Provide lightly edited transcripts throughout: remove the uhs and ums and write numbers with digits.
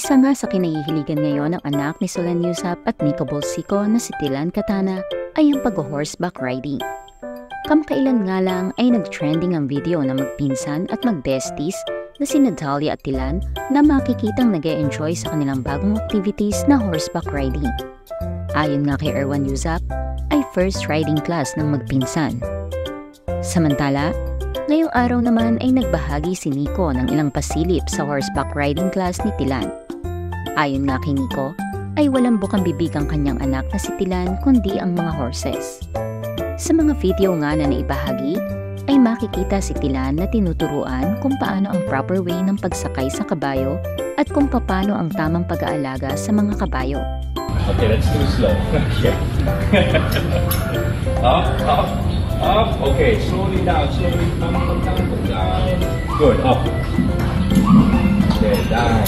Isa nga sa kinahihiligan ngayon ng anak ni Solen Yusap at Nico Bolsico na si Tilan Katana ay ang pag-horseback riding. Kamakailan nga lang ay nag-trending ang video na magpinsan at mag-besties na si Natalia at Tilan na makikitang nag-e-enjoy sa kanilang bagong activities na horseback riding. Ayon nga kay Erwan Yusap, ay first riding class ng magpinsan. Samantala, ngayong araw naman ay nagbahagi si Nico ng ilang pasilip sa horseback riding class ni Tilan. Ayon nga kay Nico, ay walang bukang bibig ang kanyang anak na si Tilan kundi ang mga horses. Sa mga video nga na naibahagi, ay makikita si Tilan na tinuturuan kung paano ang proper way ng pagsakay sa kabayo at kung paano ang tamang pag-aalaga sa mga kabayo. Okay, let's do slow. Yeah. Up. Okay, slowly down, down. Good, up. Okay, down.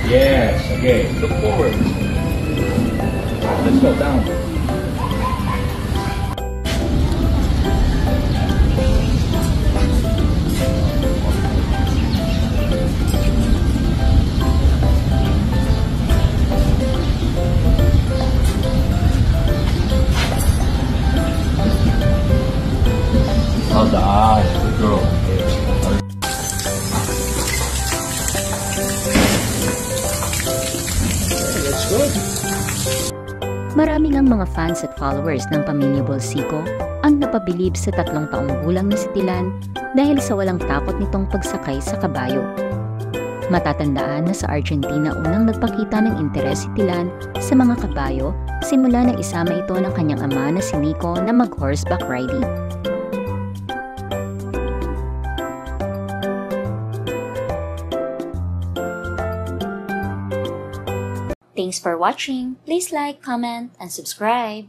Yes, okay, look forward. Let's go, down. Oh, the eyes, good girl. That's good. Marami ngang mga fans at followers ng pamilya Bolsico ang napabilib sa 3 taong gulang na si Tilan dahil sa walang takot nitong pagsakay sa kabayo. Matatandaan na sa Argentina unang nagpakita ng interes si Tilan sa mga kabayo simula na isama ito ng kanyang ama na si Nico na mag-horseback riding. Thanks for watching. Please like, comment, and subscribe.